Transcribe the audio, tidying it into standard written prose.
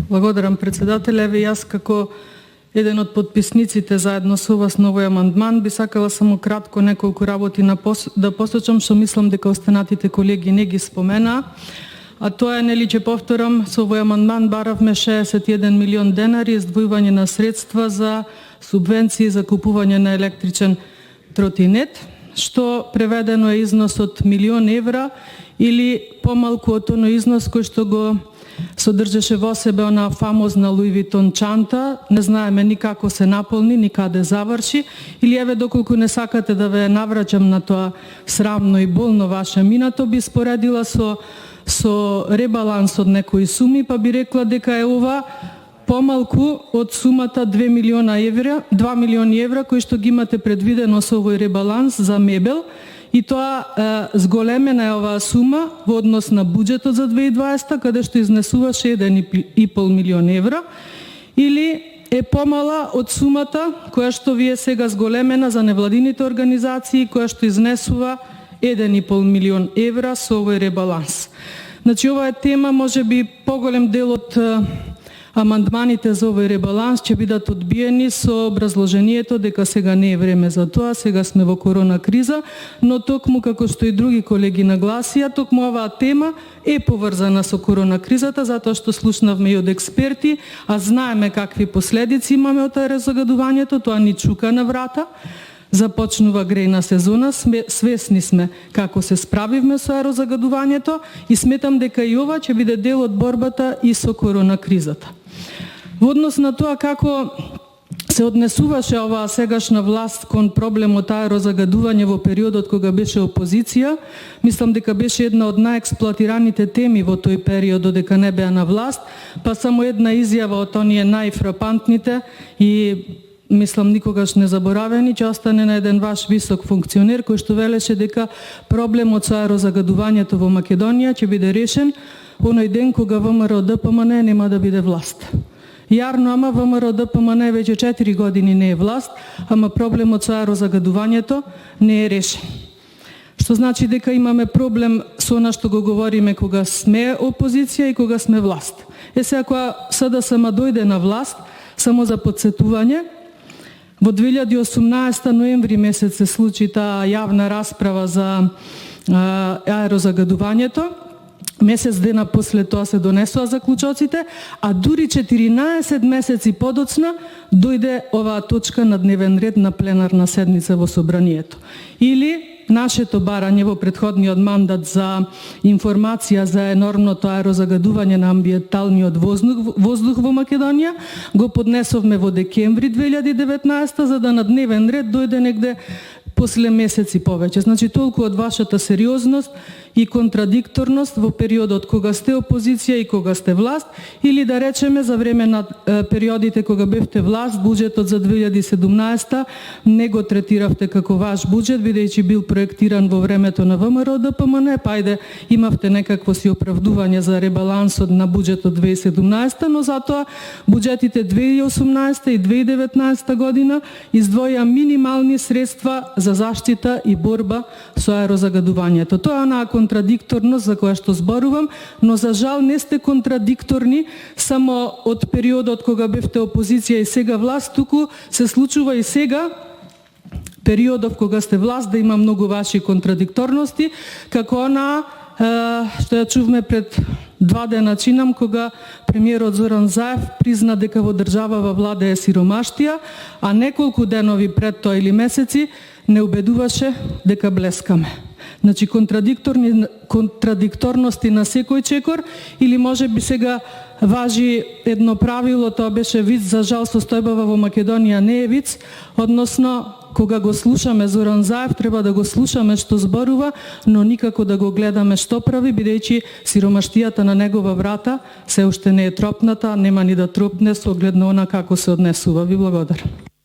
Благодарам, председателе. Еве јас како еден од подписниците заедно со вас на овој амандман би сакала само кратко неколку работи да посочам што мислам дека останатите колеги не ги спомена. А тоа е, нели, ќе повторам, со овој амандман баравме 61 милион денари издвојување на средства за субвенции за купување на електричен тротинет, што преведено е износ од 1.000.000 евра или помалку од тој износ кој што го содржеше во себе она фамозна Луи Витон чанта. Не знаеме ни како се наполни, ни каде заврши, или еве доколку не сакате да ве навраќам на тоа срамно и болно ваше минато, би споредила со ребаланс од некои суми, па би рекла дека е ова помалку од сумата 2 милиони евра кои што ги имате предвидено со овој ребаланс за мебел, и тоа зголемена е оваа сума во однос на буџетот за 2020, каде што изнесуваше 1,5 милион евра, или е помала од сумата која што вие сега зголемена за невладините организации, која што изнесува 1,5 милион евра со овој ребаланс. Значи, ова е тема, може би поголем дел од амандманите за овој ребаланс ќе бидат одбиени со образложението дека сега не е време за тоа, сега сме во корона криза, но токму како што и други колеги нагласија, токму оваа тема е поврзана со корона кризата, затоа што слушнавме и од експерти, а знаеме какви последици имаме од аерозагадувањето, тоа ни чука на врата. Започнува грејна сезона, свесни сме како се справивме со аерозагадувањето и сметам дека и ова ќе биде дел од борбата и со корона кризата. Во однос на тоа како се однесуваше оваа сегашна власт кон проблемот аерозагадување во периодот кога беше опозиција, мислам дека беше една од најексплоатираните теми во тој период додека не беа на власт, па само една изјава од оние најфрапантните и мислам никогаш не заборавени, ќе остане на еден ваш висок функционер кој што велеше дека проблемот со аерозагадувањето во Македонија ќе биде решен оној ден кога ВМРО ДПМН нема да биде власт. Јарно, ама ВМРО ДПМН веќе 4 години не е власт, ама проблемот со аерозагадувањето не е решен. Што значи дека имаме проблем со она што го говориме кога сме опозиција и кога сме власт. Сега кога СДСМ дојде на власт, само за подсетување, во 2018 ноември месец се случи таа јавна расправа за аерозагадувањето. Месец дена после тоа се донесоа заклучоците, а дури 14 месеци подоцна дојде оваа точка на дневен ред на пленарна седница во Собранието. Или нашето барање во претходниот мандат за информација за енормното аерозагадување на амбиенталниот воздух во Македонија го поднесовме во декември 2019 за да на дневен ред дојде негде после месеци повеќе. Значи, толку од вашата сериозност и контрадикторност во периодот кога сте опозиција и кога сте власт, или да речеме за време на периодите кога бевте власт, буџетот за 2017 не го третиравте како ваш буџет, бидејќи бил проектиран во времето на ВМРО ДПМН, па ајде имавте некакво си оправдување за ребалансот на буџетот 2017, но затоа буџетите 2018 и 2019 година издвоја минимални средства за заштита и борба со аерозагадувањето. Тоа е онаа контрадикторност за која што зборувам, но за жал не сте контрадикторни само од периодот кога бевте опозиција и сега власт, туку се случува и сега периодов кога сте власт да има многу ваши контрадикторности, како она што ја чувме пред 2 дена чинам, кога премиерот Зоран Заев призна дека во државава влада е сиромаштија, а неколку денови пред тоа или месеци не убедуваше дека блескаме. Значи, контрадикторности на секој чекор, или може би сега важи едно правило, тоа беше виц, за жал состојбава во Македонија не е виц, односно, кога го слушаме Зоран Заев, треба да го слушаме што зборува, но никако да го гледаме што прави, бидејќи сиромаштијата на негова врата се уште не е тропната, нема ни да тропне со оглед на она како се однесува. Ви благодарам.